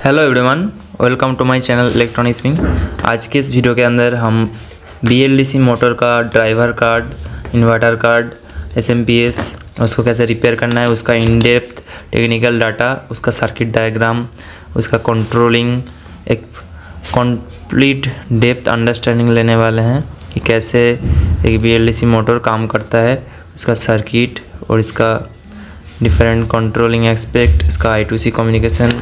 Hello everyone, welcome to my channel electronics wing. आज के इस वीडियो के अंदर हम BLDC मोटर का driver card, inverter card, SMPS उसको कैसे रिपेयर करना है, उसका इन डेप्थ टेक्निकल डाटा, उसका सर्किट डायग्राम, उसका कंट्रोलिंग, एक कंप्लीट डेप्थ अंडरस्टैंडिंग लेने वाले हैं कि कैसे एक BLDC मोटर काम करता है, उसका सर्किट और इसका डिफरेंट कंट्रोलिंग एस्पेक्ट, इसका I2C कम्युनिकेशन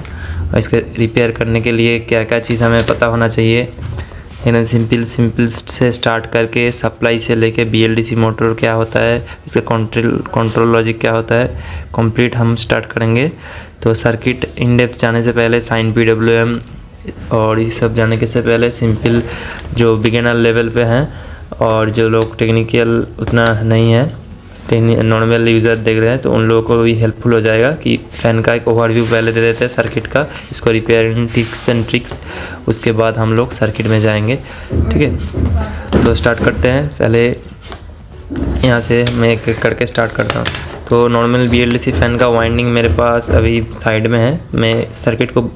और इसके रिपेयर करने के लिए क्या क्या चीज़ हमें पता होना चाहिए। एकदम सिंपल से स्टार्ट करके सप्लाई से लेके BLDC मोटर क्या होता है, इसका कंट्रोल लॉजिक क्या होता है, कंप्लीट हम स्टार्ट करेंगे। तो सर्किट इन डेप्थ जाने से पहले साइन PWM और ये सब जाने के से पहले सिंपल जो बिगिनर लेवल पे हैं और जो लोग टेक्निकल उतना नहीं है, नॉर्मल यूज़र देख रहे हैं, तो उन लोगों को भी हेल्पफुल हो जाएगा कि फ़ैन का एक ओवरव्यू पहले दे देते हैं सर्किट का, इसको रिपेयरिंग टिप्स एंड ट्रिक्स, उसके बाद हम लोग सर्किट में जाएंगे। ठीक है, तो स्टार्ट करते हैं। पहले यहाँ से मैं एक एक करके स्टार्ट करता हूँ। तो नॉर्मल BLDC फ़ैन का वाइंडिंग मेरे पास अभी साइड में है, मैं सर्किट को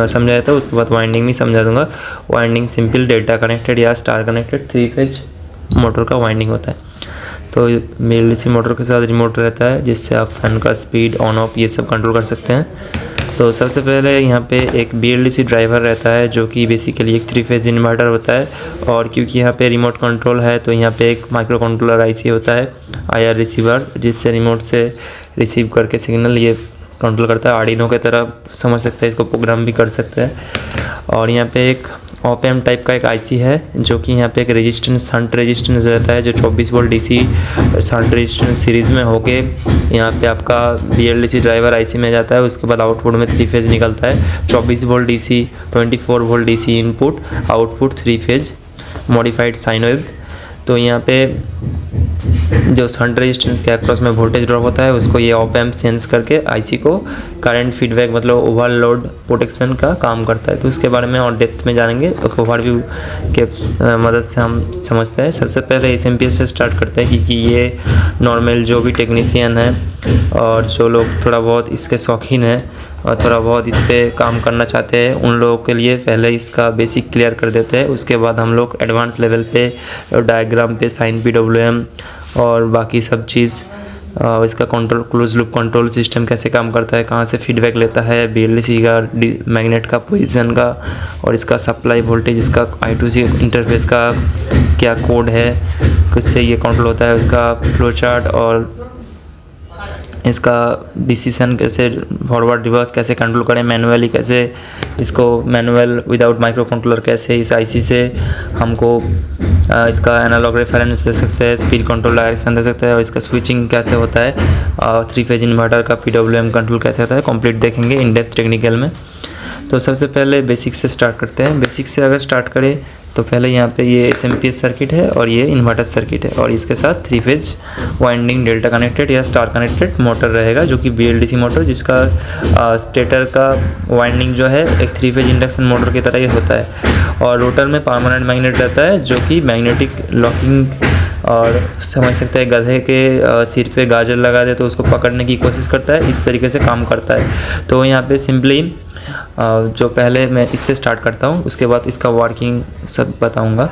समझाया था, उसके बाद वाइंडिंग भी समझा दूँगा। वाइंडिंग सिंपल डेल्टा कनेक्टेड या स्टार कनेक्टेड 3 फेज मोटर का वाइंडिंग होता है। तो BLDC मोटर के साथ रिमोट रहता है जिससे आप फैन का स्पीड ऑन ऑफ ये सब कंट्रोल कर सकते हैं। तो सबसे पहले यहाँ पे एक BLDC ड्राइवर रहता है जो कि बेसिकली एक 3 फेज इन्वर्टर होता है, और क्योंकि यहाँ पे रिमोट कंट्रोल है तो यहाँ पे एक माइक्रो कंट्रोलर IC होता है, IR रिसीवर, जिससे रिमोट से रिसीव करके सिग्नल ये कंट्रोल करता है। आर्डिनो की तरह समझ सकते हैं, इसको प्रोग्राम भी कर सकते हैं। और यहाँ पे एक OP-amp टाइप का एक IC है जो कि यहाँ पे एक रेजिस्टेंस शंट रेजिस्टेंस रहता है जो 24 volt DC shunt resistance series में होके यहाँ पे आपका BLDC ड्राइवर IC में जाता है। उसके बाद आउटपुट में 3 फेज निकलता है, 24 volt DC, 24 volt DC input, output 3 phase modified sine wave. तो यहाँ पे जो शंट रेजिस्टेंस के अक्रॉस में वोल्टेज ड्रॉप होता है उसको ये OP-amp सेंस करके IC को करंट फीडबैक मतलब ओवरलोड प्रोटेक्शन का काम करता है। तो उसके बारे में और डेप्थ में जानेंगे, तो ओवरव्यू के मदद से हम समझते हैं। सबसे पहले SMPS से स्टार्ट करते हैं क्योंकि ये नॉर्मल जो भी टेक्नीशियन है और जो लोग थोड़ा बहुत इसके शौकीन हैं और थोड़ा बहुत इस पर काम करना चाहते हैं उन लोगों के लिए पहले इसका बेसिक क्लियर कर देते हैं। उसके बाद हम लोग एडवांस लेवल पे डायग्राम पे साइन PWM और बाकी सब चीज़, इसका control close loop control system कैसे काम करता है, कहाँ से फीडबैक लेता है, BLDC का मैग्नेट का पोजीशन का, और इसका सप्लाई वोल्टेज, इसका I2C इंटरफेस का क्या कोड है, किससे ये कंट्रोल होता है, उसका फ्लो चार्ट और इसका डिसीजन कैसे फॉरवर्ड रिवर्स कैसे कंट्रोल करें, मैनुअली कैसे इसको मैनुअल विदाउट माइक्रो कंट्रोलर कैसे इस IC से हमको इसका एनालॉग रेफरेंस दे सकते हैं, स्पीड कंट्रोल डायरेक्शन दे सकते हैं, और इसका स्विचिंग कैसे होता है, 3 फेज इन्वर्टर का PWM कंट्रोल कैसे होता है, कंप्लीट देखेंगे इन डेप्थ टेक्निकल में। तो सबसे पहले बेसिक से स्टार्ट करते हैं। बेसिक से अगर स्टार्ट करें तो पहले यहाँ पे ये SMPS सर्किट है और ये इन्वर्टर सर्किट है, और इसके साथ 3 फेज वाइंडिंग डेल्टा कनेक्टेड या स्टार कनेक्टेड मोटर रहेगा जो कि BLDC मोटर, जिसका स्टेटर का वाइंडिंग जो है एक 3 फेज इंडक्शन मोटर की तरह ही होता है, और रोटर में परमानेंट मैग्नेट रहता है जो कि मैग्नेटिक लॉकिंग, और समझ सकते हैं गधे के सिर पे गाजर लगा दे तो उसको पकड़ने की कोशिश करता है, इस तरीके से काम करता है। तो यहाँ पे सिंपली जो पहले मैं इससे स्टार्ट करता हूँ, उसके बाद इसका वर्किंग सब बताऊँगा।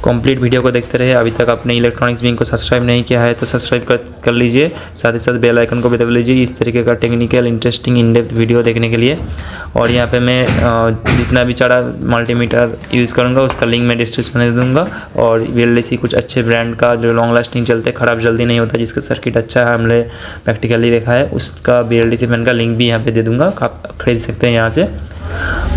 कंप्लीट वीडियो को देखते रहे। अभी तक आपने इलेक्ट्रॉनिक्स विंग को सब्सक्राइब नहीं किया है तो सब्सक्राइब कर लीजिए, साथ ही साथ बेल आइकन को भी दबा लीजिए इस तरीके का technical interesting in depth video देखने के लिए। और यहाँ पे मैं जितना भी चारा मल्टीमीटर यूज़ करूँगा उसका लिंक मैं डिस्क्रिप्शन में दे दूँगा, और BLDC कुछ अच्छे ब्रांड का जो लॉन्ग लास्टिंग चलते, ख़राब जल्दी नहीं होता, जिसका सर्किट अच्छा है, हमने प्रैक्टिकली देखा है, उसका BLDC फैन का लिंक भी यहाँ पे दे दूँगा, आप खरीद सकते हैं यहाँ से।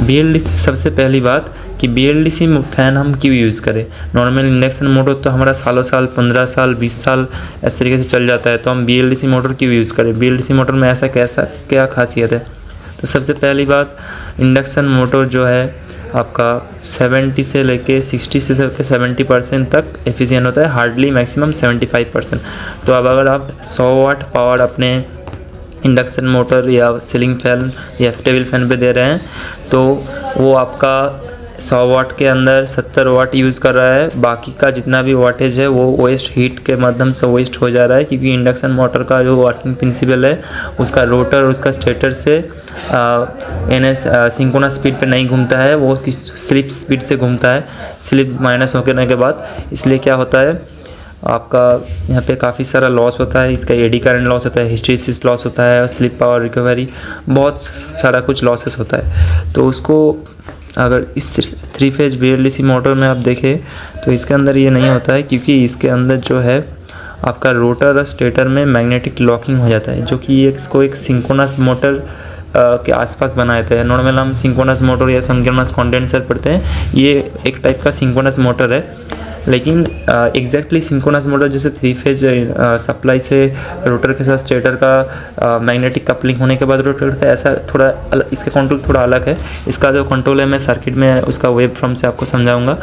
BLDC सबसे पहली बात कि BLDC फ़ैन हम क्यों यूज़ करें। नॉर्मल इंडक्शन मोटर तो हमारा सालों साल 15 साल 20 साल इस तरीके से चल जाता है, तो हम BLDC मोटर क्यों यूज़ करें। BLDC मोटर में ऐसा क्या खासियत है। तो सबसे पहली बात, इंडक्शन मोटर जो है आपका 70 से लेके 60 से 70% तक एफिशिएंट होता है, हार्डली मैक्सिमम 75%। तो अब अगर आप 100 वाट पावर अपने इंडक्शन मोटर या सीलिंग फैन या टेबल फैन पे दे रहे हैं तो वो आपका 100 वाट के अंदर 70 वाट यूज़ कर रहा है, बाकी का जितना भी वाटेज है वो वेस्ट हीट के माध्यम से वेस्ट हो जा रहा है, क्योंकि इंडक्शन मोटर का जो वर्किंग प्रिंसिपल है उसका रोटर उसका स्टेटर से NS सिंक्रोनस स्पीड पे नहीं घूमता है, वो स्लिप स्पीड से घूमता है, स्लिप माइनस होने के बाद। इसलिए क्या होता है आपका यहाँ पे काफ़ी सारा लॉस होता है, इसका एडी करंट लॉस होता है, हिस्टैरिसीस लॉस होता है, स्लिप पावर रिकवरी, बहुत सारा कुछ लॉसेस होता है। तो उसको अगर इस 3 फेज BLDC मोटर में आप देखें तो इसके अंदर ये नहीं होता है, क्योंकि इसके अंदर जो है आपका रोटर और स्टेटर में मैग्नेटिक लॉकिंग हो जाता है, जो कि इसको एक सिंक्रोनस मोटर के आसपास बनाए थे। नॉर्मल हम सिंक्रोनस मोटर या सिंक्रोनस कंडेंसर पढ़ते हैं, ये एक टाइप का सिंक्रोनस मोटर है, लेकिन एग्जैक्टली सिंक्रोनस मोटर जैसे 3 फेज सप्लाई से रोटर के साथ स्टेटर का मैग्नेटिक कपलिंग होने के बाद रोटर करता है, ऐसा थोड़ा इसका कंट्रोल थोड़ा अलग है। इसका जो कंट्रोल है मैं सर्किट में उसका वेव फ्रॉम से आपको समझाऊंगा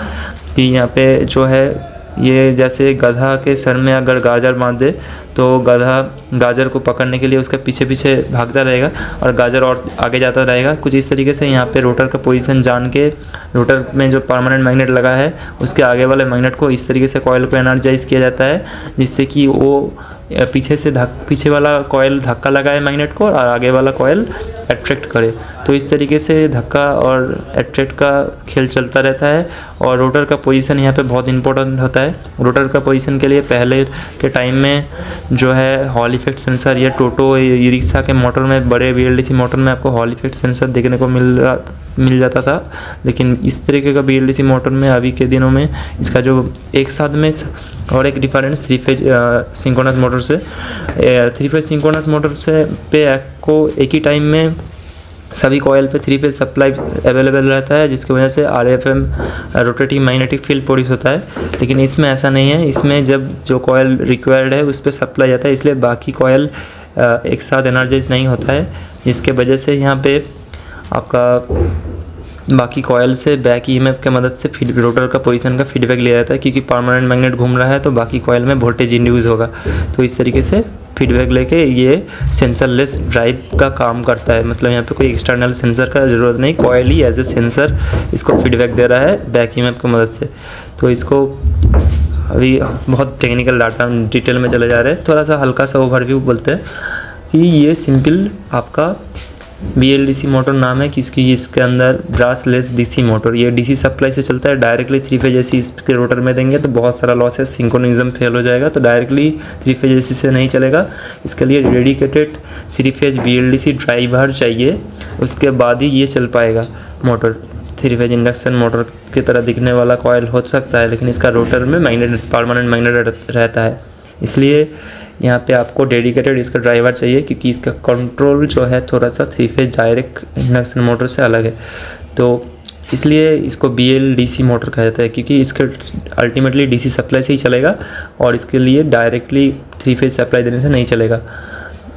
कि यहाँ पे जो है ये जैसे गधा के सर में अगर गाजर बांध दे तो गधा गाजर को पकड़ने के लिए उसके पीछे पीछे भागता रहेगा और गाजर और आगे जाता रहेगा। कुछ इस तरीके से यहाँ पे रोटर का पोजीशन जान के रोटर में जो परमानेंट मैग्नेट लगा है उसके आगे वाले मैग्नेट को इस तरीके से कॉइल को एनर्जाइज किया जाता है, जिससे कि वो पीछे वाला कॉइल धक्का लगाए मैग्नेट को और आगे वाला कॉइल अट्रैक्ट करे। तो इस तरीके से धक्का और अट्रैक्ट का खेल चलता रहता है। और रोटर का पोजीशन यहाँ पे बहुत इंपॉर्टेंट होता है। रोटर का पोजीशन के लिए पहले के टाइम में जो है हॉल इफेक्ट सेंसर या टोटो ई रिक्शा के मोटर में, बड़े BLDC मोटर में आपको हॉल इफेक्ट सेंसर देखने को मिल जाता था, लेकिन इस तरीके का BLDC मोटर में अभी के दिनों में इसका जो एक साथ में और एक डिफरेंस 3 फेज सिंक्रोनस मोटर से 3 फेज सिंक्रोनस मोटर से पे आपको एक ही टाइम में सभी कॉइल पे 3 फेज सप्लाई अवेलेबल रहता है, जिसकी वजह से RFM rotating magnetic field produce होता है। लेकिन इसमें ऐसा नहीं है, इसमें जब जो कॉइल रिक्वायर्ड है उस पर सप्लाई जाता है, इसलिए बाकी कॉइल एक साथ एनर्जाइज नहीं होता है, जिसके वजह से यहाँ पे आपका बाकी कॉयल से बैक EMF के मदद से रोटर का पोजीशन का फीडबैक लिया जाता है, क्योंकि परमानेंट मैग्नेट घूम रहा है तो बाकी कॉयल में वोल्टेज इंड्यूस होगा। तो इस तरीके से फीडबैक लेके ये सेंसरलेस ड्राइव का काम करता है, मतलब यहाँ पे कोई एक्सटर्नल सेंसर का ज़रूरत नहीं, कॉयल ही एज ए सेंसर इसको फीडबैक दे रहा है बैक EMF की मदद से। तो इसको अभी बहुत टेक्निकल डाटा डिटेल में चले जा रहे हैं, थोड़ा सा हल्का सा ओवरव्यू बोलते हैं कि ये सिंपल आपका BLDC मोटर नाम है, किसकी इसके अंदर ब्रासलेस DC मोटर, ये DC सप्लाई से चलता है। डायरेक्टली 3 फेज AC इसके रोटर में देंगे तो बहुत सारा लॉस है, सिंक्रोनिज्म फेल हो जाएगा, तो डायरेक्टली 3 फेज AC से नहीं चलेगा। इसके लिए डेडिकेटेड 3 फेज BLDC ड्राइवर चाहिए, उसके बाद ही ये चल पाएगा मोटर। 3 फेज इंडक्शन मोटर की तरह दिखने वाला कॉयल हो सकता है, लेकिन इसका रोटर में मैग्नेट परमानेंट मैग्नेट रहता है, इसलिए यहाँ पे आपको डेडिकेटेड इसका ड्राइवर चाहिए, क्योंकि इसका कंट्रोल जो है थोड़ा सा 3 फेज डायरेक्ट इंडक्शन मोटर से अलग है। तो इसलिए इसको BLDC मोटर कहा जाता है, क्योंकि इसका अल्टीमेटली DC सप्लाई से ही चलेगा और इसके लिए डायरेक्टली 3 फेज सप्लाई देने से नहीं चलेगा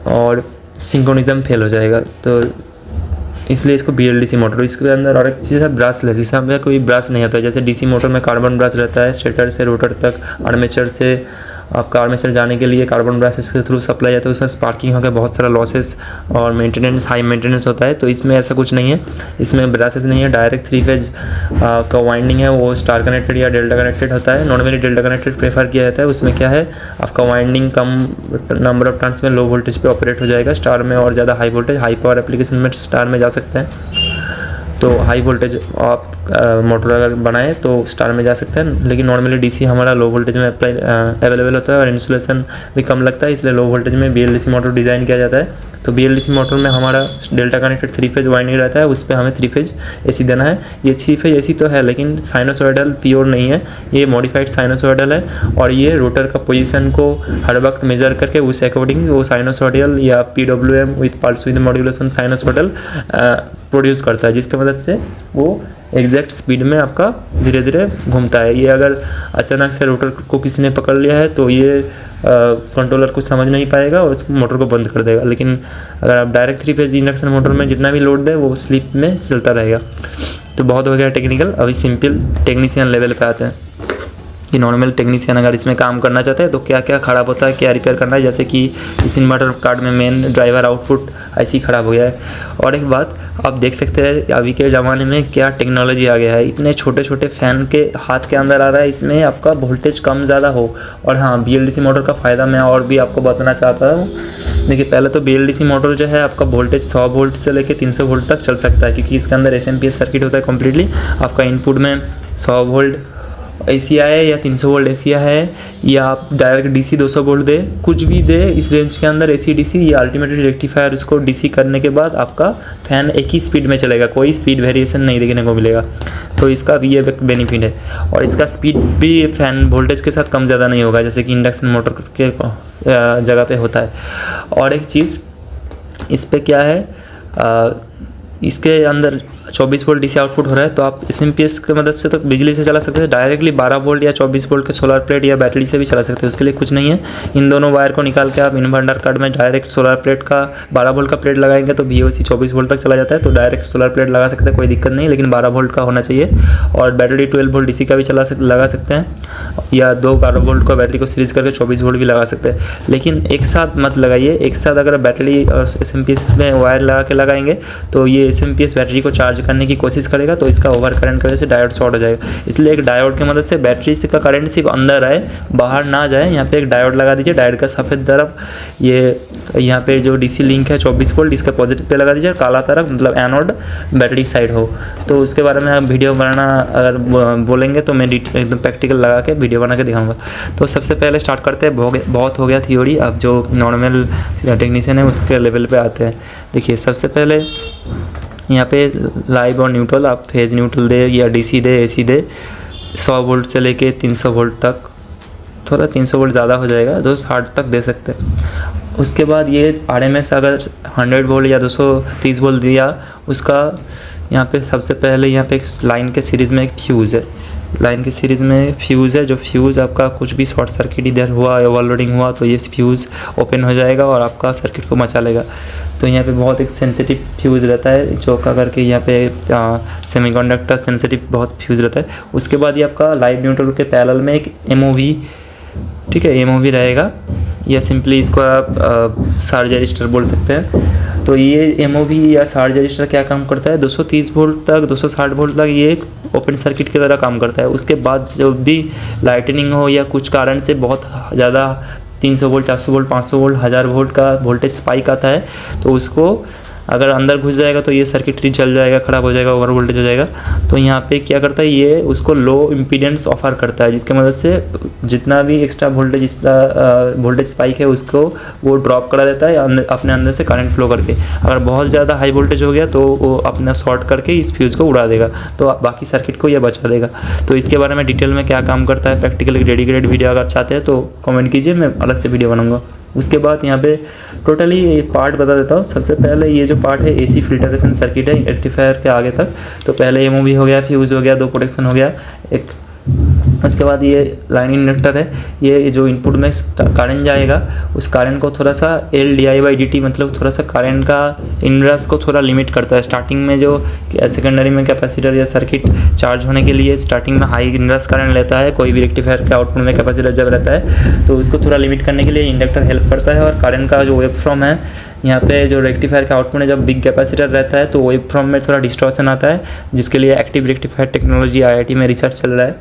और सिंक्रोनिज्म फेल हो जाएगा। तो इसलिए इसको BLDC मोटर। इसके अंदर और एक चीज़ है ब्रशलेस, इसमें कोई ब्रश नहीं होता है। जैसे DC मोटर में कार्बन ब्रश रहता है, स्टेटर से रोटर तक, आर्मेचर से आपका आर्मेचर जाने के लिए कार्बन ब्रश के थ्रू सप्लाई जाता है, उसमें स्पार्किंग होकर बहुत सारा लॉसेस और मेंटेनेंस हाई मेंटेनेंस होता है। तो इसमें ऐसा कुछ नहीं है, इसमें ब्रशेस नहीं है, डायरेक्ट 3 फेज का वाइंडिंग है वो स्टार कनेक्टेड या डेल्टा कनेक्टेड होता है। नॉर्मली डेल्टा कनेक्टेड प्रेफर किया जाता है। उसमें क्या है, आपका winding come number of turns में लो वोल्टेज पे ऑपरेट हो जाएगा। स्टार में और ज़्यादा high voltage high power application में स्टार में जा सकते हैं, तो हाई वोल्टेज आप मोटर अगर बनाए तो स्टार में जा सकते हैं। लेकिन नॉर्मली DC हमारा लो वोल्टेज में अवेलेबल होता है और इंसुलेशन भी कम लगता है, इसलिए लो वोल्टेज में BLDC मोटर डिज़ाइन किया जाता है। तो BLDC मोटर में हमारा डेल्टा कनेक्टेड 3 फेज वाइंडिंग रहता है, उस पर हमें 3 फेज AC देना है। ये 3 फेज AC तो है, लेकिन साइनोसॉइडल प्योर नहीं है, ये मॉडिफाइड साइनोसॉइडल है और ये रोटर का पोजीशन को हर वक्त मेजर करके उस अकॉर्डिंग वो साइनोसॉइडल या PWM with pulse with modulation sinusoidal produce करता है, जिसकी मदद से वो एग्जैक्ट स्पीड में आपका धीरे धीरे घूमता है। ये अगर अचानक से रोटर को किसी ने पकड़ लिया है तो ये कंट्रोलर कुछ समझ नहीं पाएगा और उस मोटर को बंद कर देगा। लेकिन अगर आप डायरेक्ट 3 फेज इंडक्शन मोटर में जितना भी लोड दे वो स्लिप में चलता रहेगा। तो बहुत हो गया टेक्निकल, अभी सिंपल टेक्नीशियन लेवल पे आते हैं। कि नॉर्मल टेक्नीशियन अगर इसमें काम करना चाहते हैं तो क्या क्या ख़राब होता है, क्या रिपेयर करना है। जैसे कि इस इन्वर्टर कार्ड में मेन ड्राइवर आउटपुट ऐसे ही ख़राब हो गया है। और एक बात आप देख सकते हैं अभी के ज़माने में क्या टेक्नोलॉजी आ गया है, इतने छोटे छोटे फ़ैन के हाथ के अंदर आ रहा है, इसमें आपका वोल्टेज कम ज़्यादा हो। और हाँ, BLDC मोटर का फ़ायदा मैं और भी आपको बताना चाहता हूँ। देखिए, पहले तो BLDC मोटर जो है आपका वोल्टेज 100 वोल्ट से लेकर 300 वोल्ट तक चल सकता है, क्योंकि इसके अंदर SMPS सर्किट होता है कम्प्लीटली। आपका इनपुट में 100 वोल्ट AC है या 300 वोल्ट AC है, या आप डायरेक्ट DC 200 वोल्ट दे, कुछ भी दे इस रेंज के अंदर AC DC या अल्टीमेटली रेक्टिफायर उसको DC करने के बाद आपका फ़ैन एक ही स्पीड में चलेगा, कोई स्पीड वेरिएशन नहीं देखने को मिलेगा। तो इसका भी ये बेनिफिट है। और इसका स्पीड भी फ़ैन वोल्टेज के साथ कम ज़्यादा नहीं होगा, जैसे कि इंडक्शन मोटर के जगह पे होता है। और एक चीज़ इस पर क्या है, इसके अंदर 24 वोल्ट DC आउटपुट हो रहा है, तो आप SMPS की मदद से तो बिजली से चला सकते हैं डायरेक्टली 12 वोल्ट या 24 वोल्ट के सोलर प्लेट या बैटरी से भी चला सकते हैं। उसके लिए कुछ नहीं है, इन दोनों वायर को निकाल के आप इन्वर्टर कार्ड में डायरेक्ट सोलर प्लेट का 12 वोल्ट का प्लेट लगाएंगे तो VOC 24 वोल्ट तक चला जाता है, तो डायरेक्ट सोलर प्लेट लगा सकते हैं, कोई दिक्कत नहीं, लेकिन 12 वोल्ट का होना चाहिए। और बैटरी 12 वोल्ट DC का भी लगा सकते हैं, या 12 वोल्ट का बैटरी को सीरीज करके 24 वोल्ट भी लगा सकते हैं। लेकिन एक साथ मत लगाइए, एक साथ अगर बैटरी और SMPS में वायर लगा के लगाएंगे तो ये SMPS बैटरी को चार्ज करने की कोशिश करेगा, तो इसका ओवर करंट की वजह से डायोड शॉर्ट हो जाएगा। इसलिए एक डायोड की मदद से बैटरी से का करंट सिर्फ अंदर आए, बाहर ना जाए, यहाँ पे एक डायोड लगा दीजिए। डायोड का सफ़ेद तरफ ये यहाँ पे जो DC लिंक है 24 वोल्ट, इसका पॉजिटिव पे लगा दीजिए, और काला तरफ मतलब एनोड बैटरी साइड हो। तो उसके बारे में आप वीडियो बनाना अगर बोलेंगे तो मैं एकदम प्रैक्टिकल लगा के वीडियो बना के दिखाऊंगा। तो सबसे पहले स्टार्ट करते हैं, बहुत हो गया थ्योरी, अब जो नॉर्मल टेक्नीशियन है उसके लेवल पे आते हैं। देखिए, सबसे पहले यहाँ पे लाइव और न्यूट्रल, आप फेज न्यूट्रल दे या DC दे AC दे, 100 वोल्ट से लेके 300 वोल्ट तक, थोड़ा 300 वोल्ट ज़्यादा हो जाएगा, 260 तक दे सकते हैं। उसके बाद ये RMS अगर 100 वोल्ट या 230 वोल्ट दिया, उसका यहाँ पे सबसे पहले यहाँ पे लाइन के सीरीज़ में एक फ्यूज़ है, लाइन की सीरीज़ में फ्यूज़ है। जो फ्यूज़ आपका कुछ भी शॉर्ट सर्किट इधर हुआ या ओवरलोडिंग हुआ तो ये फ्यूज़ ओपन हो जाएगा और आपका सर्किट को मचा लेगा। तो यहाँ पे बहुत एक सेंसिटिव फ्यूज़ रहता है, जो का करके यहाँ पे सेमीकंडक्टर सेंसिटिव बहुत फ्यूज़ रहता है। उसके बाद ये आपका लाइव न्यूट्रल के पैरेलल में एक MOV, ठीक है, MOV रहेगा, या सिंपली इसको आप सार्ज रजिस्टर बोल सकते हैं। तो ये MOV या सार्ज रजिस्टर क्या काम करता है, 230 वोल्ट तक 260 वोल्ट तक ये एक ओपन सर्किट की तरह काम करता है। उसके बाद जब भी लाइटनिंग हो या कुछ कारण से बहुत ज़्यादा 300 वोल्ट 400 वोल्ट 500 वोल्ट 1000 वोल्ट का वोल्टेज स्पाइक आता है, तो उसको अगर अंदर घुस जाएगा तो ये सर्किटरी जल जाएगा, ख़राब हो जाएगा, ओवर वोल्टेज हो जाएगा। तो यहाँ पे क्या करता है, ये उसको लो इम्पीडेंस ऑफर करता है, जिसके मदद से जितना भी एक्स्ट्रा वोल्टेज इसका वोल्टेज स्पाइक है उसको वो ड्रॉप करा देता है अपने अंदर से करंट फ्लो करके। अगर बहुत ज़्यादा हाई वोल्टेज हो गया तो वो अपना शॉर्ट करके इस फ्यूज़ को उड़ा देगा, तो बाकी सर्किट को ये बचा देगा। तो इसके बारे में डिटेल में क्या काम करता है, प्रैक्टिकली डेडिकेटेड वीडियो अगर चाहते हैं तो कमेंट कीजिए, मैं अलग से वीडियो बनाऊँगा। उसके बाद यहाँ पे टोटली एक पार्ट बता देता हूँ। सबसे पहले ये जो पार्ट है AC फिल्टरेशन सर्किट है रेक्टिफायर के आगे तक। तो पहले MOV हो गया, फ्यूज़ हो गया, 2 प्रोटेक्शन हो गया एक। उसके बाद ये लाइन इंडक्टर है, ये जो इनपुट में करंट जाएगा उस करंट को थोड़ा सा LdI/dt मतलब थोड़ा सा करंट का इनवर्स को थोड़ा लिमिट करता है। स्टार्टिंग में जो सेकेंडरी में कैपेसिटर या सर्किट चार्ज होने के लिए स्टार्टिंग में हाई इनवर्स करंट लेता है, कोई भी रेक्टिफायर के आउटपुट में कैपेसिटर जब रहता है तो उसको थोड़ा लिमिट करने के लिए इंडक्टर हेल्प करता है। और करंट का जो वेव फॉर्म है, यहाँ पे जो रेक्टिफायर का आउटपुट में जब बिग कैपेसिटर रहता है तो वेव फॉर्म में थोड़ा डिस्टॉर्शन आता है, जिसके लिए एक्टिव रेक्टिफायर टेक्नोलॉजी IIT में रिसर्च चल रहा है।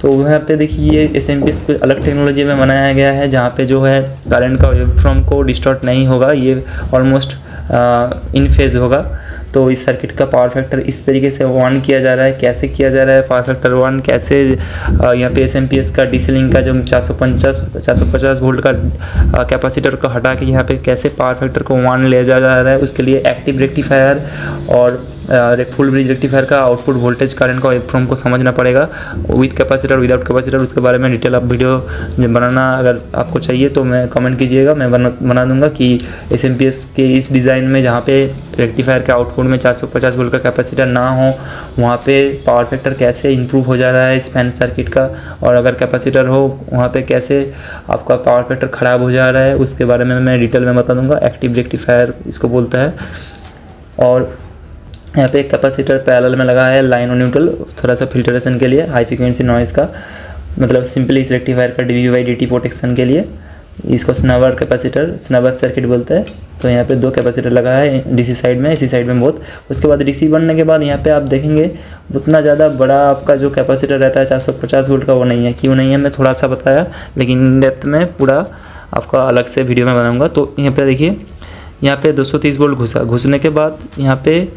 तो वहाँ पे देखिए ये SMPS को अलग टेक्नोलॉजी में बनाया गया है, जहाँ पे जो है करंट का वेव फॉर्म को डिस्टॉर्ट नहीं होगा, ये ऑलमोस्ट इन फेज होगा। तो इस सर्किट का पावर फैक्टर इस तरीके से 1 किया जा रहा है। कैसे किया जा रहा है पावर फैक्टर 1, कैसे यहाँ पे SMPS का DC लिंक का जो 450 वोल्ट का कैपेसिटर को हटा के यहाँ पे कैसे पावर फैक्टर को 1 ले जा रहा है, उसके लिए एक्टिव रेक्टिफायर और फुल ब्रिज रेक्टिफायर का आउटपुट वोल्टेज करंट का वेवफॉर्म को समझना पड़ेगा, विद कैपेसिटर विदाउट कैपेसिटर। उसके बारे में डिटेल आप वीडियो बनाना अगर आपको चाहिए तो मैं कमेंट कीजिएगा, मैं बना दूंगा कि SMPS के इस डिज़ाइन में जहाँ पे रेक्टिफायर के आउटपुट में 450 वोल्ट का कैपेसिटर ना हो, वहाँ पे पावर फैक्टर कैसे इंप्रूव हो जा रहा है इस फैन सर्किट का, और अगर कैपेसिटर हो वहाँ पे कैसे आपका पावर फैक्टर ख़राब हो जा रहा है, उसके बारे में मैं डिटेल में बता दूँगा। एक्टिव रेक्टिफायर इसको बोलता है। और यहाँ पे एक कैपेसिटर पैरेलल में लगा है लाइन और न्यूट्रल, थोड़ा सा फिल्टरेशन के लिए, हाई फ्रिक्वेंसी नॉइज़ का। मतलब सिंपली इस रेक्टिफायर का dV/dt प्रोटेक्शन के लिए इसको स्नबर कैपेसिटर, स्नबर सर्किट बोलते हैं। तो यहाँ पे 2 कैपेसिटर लगा है डीसी साइड में, इसी साइड में बहुत। उसके बाद डीसी बनने के बाद यहाँ पे आप देखेंगे उतना ज़्यादा बड़ा आपका जो कैपेसिटर रहता है 450 वोल्ट का, वो नहीं है। क्यों नहीं है मैं थोड़ा सा बताया, लेकिन डेप्थ में पूरा आपका अलग से वीडियो में बनाऊँगा। तो यहाँ पे देखिए, यहाँ पे 230 वोल्ट घुसने के बाद यहाँ पे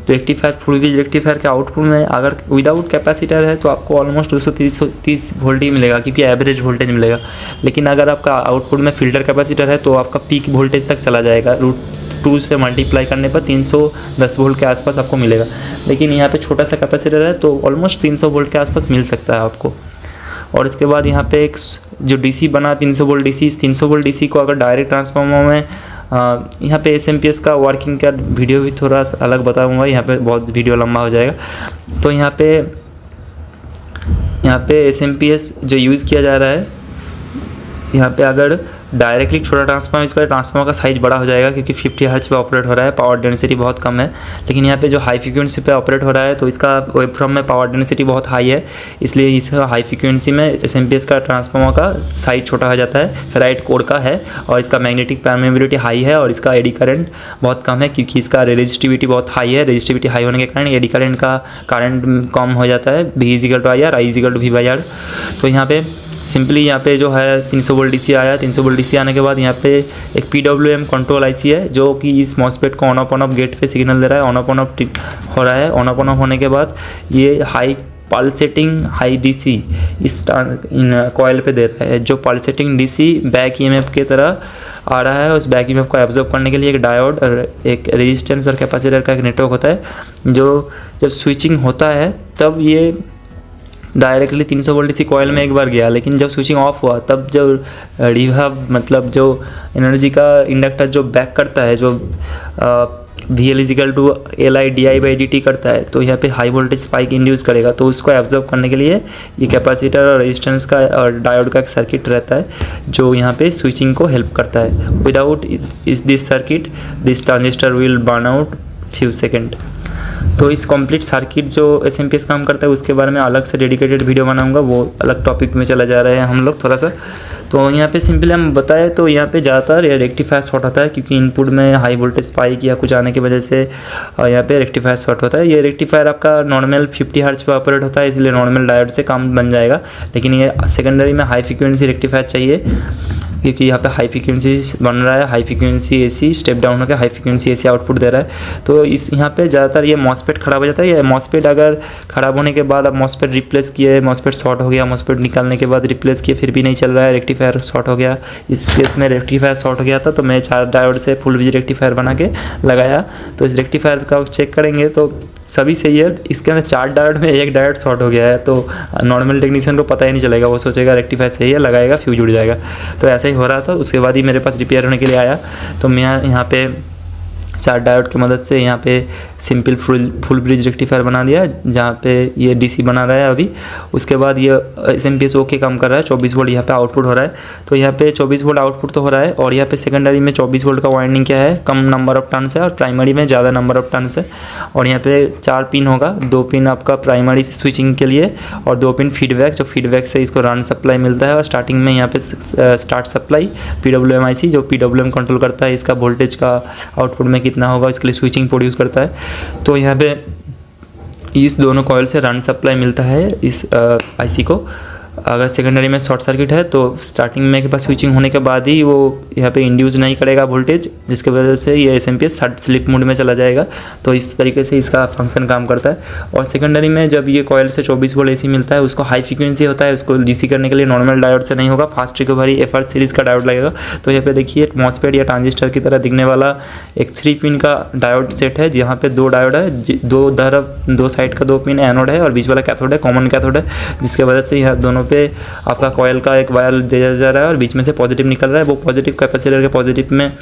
रेक्टिफायर, फुल ब्रिज रेक्टिफायर के आउटपुट में अगर विदाउट कैपेसिटर है तो आपको ऑलमोस्ट 230 वोल्ट ही मिलेगा, क्योंकि एवरेज वोल्टेज मिलेगा। लेकिन अगर आपका आउटपुट में फिल्टर कैपेसिटर है तो आपका पीक वोल्टेज तक चला जाएगा। √2 से मल्टीप्लाई करने पर 310 वोल्ट के आसपास आपको मिलेगा। लेकिन यहाँ पे छोटा सा कैपेसिटर है तो ऑलमोस्ट 300 वोल्ट के आसपास मिल सकता है आपको। और इसके बाद यहाँ पे एक जो डीसी बना 300 वोल्ट डीसी, इस 300 वोल्ट डीसी को अगर डायरेक्ट ट्रांसफार्मर में यहाँ पे SMPS का वर्किंग का वीडियो भी थोड़ा अलग बताऊंगा, यहाँ पे बहुत वीडियो लंबा हो जाएगा। तो यहाँ पे SMPS जो यूज़ किया जा रहा है, यहाँ पे अगर डायरेक्टली छोटा ट्रांसफार्मर यूज़ करें, ट्रांसफार्मर का साइज़ बड़ा हो जाएगा क्योंकि 50 हर्ट्ज पे ऑपरेट हो रहा है, पावर डेंसिटी बहुत कम है। लेकिन यहाँ पे जो हाई फ्रीक्वेंसी पे ऑपरेट हो रहा है तो इसका वेवफॉर्म में पावर डेंसिटी बहुत हाई है, इसलिए इसका हाई फ्रीक्वेंसी में SMPS का ट्रांसफार्मर का साइज छोटा हो जाता है। फेराइट कोर का है और इसका मैग्नेटिक परमेबिलिटी हाई है और इसका एडी करंट बहुत कम है, क्योंकि इसका रेजिस्टिविटी बहुत हाई है। रेजिस्टिविटी हाई होने के कारण एडी करंट का करंट कम हो जाता है। V=IR, I=V/R। तो यहाँ पे सिंपली यहाँ पे जो है 300 वोल्ट डीसी आया। 300 वोल्ट डीसी आने के बाद यहाँ पे एक PWM कंट्रोल आईसी है जो कि इस मॉसफेट को ऑन ऑफ गेट पे सिग्नल दे रहा है। ऑन ऑफ हो रहा है। ऑन ऑफ होने के बाद ये हाई पल्सेटिंग हाई डीसी इस कॉइल पे दे रहा है। जो पल्सेटिंग डीसी बैक EMF की तरह आ रहा है, उस बैक EMF को एब्जॉर्ब करने के लिए एक डायोड और एक रेजिस्टेंस और कैपेसिटर का एक नेटवर्क होता है, जो जब स्विचिंग होता है तब ये डायरेक्टली 300 वोल्ट डीसी कॉइल में एक बार गया। लेकिन जब स्विचिंग ऑफ हुआ तब जब रिवर्ब मतलब जो एनर्जी का इंडक्टर जो बैक करता है, जो VL=LI/di/dt करता है, तो यहाँ पे हाई वोल्टेज स्पाइक इंड्यूस करेगा। तो उसको एब्जॉर्ब करने के लिए ये कैपेसिटर और रेजिस्टेंस का और डायोड का एक सर्किट रहता है जो यहाँ पे स्विचिंग को हेल्प करता है। Without this circuit this transistor will burn out few second. तो इस कंप्लीट सर्किट जो SMPS काम करता है उसके बारे में अलग से डेडिकेटेड वीडियो बनाऊंगा, वो अलग टॉपिक में चला जा रहे हैं हम लोग थोड़ा सा। तो यहाँ पे सिंपली हम बताएं तो यहाँ पे ज़्यादातर ये रेक्टिफायर शॉर्ट होता है, क्योंकि इनपुट में हाई वोल्टेज स्पाइक या कुछ आने की वजह से यहाँ पे रेक्टिफायर शॉर्ट होता है। ये रेक्टिफायर आपका नॉर्मल 50 हर्ट्ज पे ऑपरेट होता है, इसलिए नॉर्मल डायोड से काम बन जाएगा। लेकिन ये सेकेंडरी में हाई फ्रीक्वेंसी रेक्टिफायर चाहिए, क्योंकि यहाँ पे हाई फ्रीक्वेंसी बन रहा है। High frequency AC step down होकर हाई फ्रीक्वेंसी AC आउटपुट दे रहा है। तो इस यहाँ पे ज़्यादातर ये मॉसफेट खराब हो जाता है। ये मॉसफेट अगर ख़राब होने के बाद आप मॉसफेट रिप्लेस किए, मॉसफेट शॉर्ट हो गया, मॉसफेट निकालने के बाद रिप्लेस किए फिर भी नहीं चल रहा है, रेक्टिफायर शॉर्ट हो गया। इस केस में रेक्टिफायर शॉर्ट हो गया था तो मैं 4 डायोड से फुल ब्रिज रेक्टिफायर बना के लगाया। तो इस रेक्टिफायर का चेक करेंगे तो सभी सही है। इसके अंदर 4 डायोड में 1 डायोड शॉर्ट हो गया है, तो नॉर्मल टेक्नीशियन को पता ही नहीं चलेगा, वो सोचेगा रेक्टिफायर सही है, लगाएगा फ्यूज उड़ जाएगा। तो ऐसा ही हो रहा था। उसके बाद ही मेरे पास रिपेयर होने के लिए आया, तो मैं यहाँ पे 4 डायोड की मदद से यहाँ पे सिंपल फुल ब्रिज रेक्टिफायर बना दिया, जहाँ पे ये DC बना रहा है अभी। उसके बाद ये SMPS ओके काम कर रहा है। 24 वोल्ट यहाँ पे आउटपुट हो रहा है। तो यहाँ पे 24 वोल्ट आउटपुट तो हो रहा है, और यहाँ पे सेकेंडरी में 24 वोल्ट का वाइंडिंग क्या है, कम नंबर ऑफ टर्न्स है, और प्राइमरी में ज़्यादा नंबर ऑफ टर्न्स है। और यहाँ पे 4 पिन होगा, 2 पिन आपका प्राइमरी से स्विचिंग के लिए और 2 पिन फीडबैक, जो फीडबैक से इसको रन सप्लाई मिलता है। और स्टार्टिंग में यहाँ पे स्टार्ट सप्लाई PWM IC, जो PWM कंट्रोल करता है इसका वोल्टेज का आउटपुट में कितना होगा, इसके लिए स्विचिंग प्रोड्यूस करता है। तो यहाँ पे इस दोनों कॉइल से रन सप्लाई मिलता है इस IC को। अगर सेकेंडरी में शॉर्ट सर्किट है तो स्टार्टिंग में के पास स्विचिंग होने के बाद ही वो यहाँ पे इंड्यूस नहीं करेगा वोल्टेज, जिसकी वजह से ये SMPS थर्ड स्लिप मोड में चला जाएगा। तो इस तरीके से इसका फंक्शन काम करता है। और सेकेंडरी में जब ये कॉइल से 24 वोल्ट AC मिलता है, उसको हाई फ्रीक्वेंसी होता है, उसको DC करने के लिए नॉर्मल डायोड से नहीं होगा, फास्ट रिकवरी FR सीरीज़ का डायोड लगेगा। तो यहाँ पे देखिए मॉसफेट या ट्रांजिस्टर की तरह दिखने वाला एक 3 पिन का डायोड सेट है, जहाँ पे 2 डायोड है, 2 साइड का 2 पिन एनोड है और बीच वाला कैथोड है, कॉमन कैथोड है, जिसके वजह से यह दोनों पे आपका कॉइल का एक वायर दिया जा रहा है और बीच में से पॉजिटिव निकल रहा है। वो पॉजिटिव कैपेसिटर के पॉजिटिव में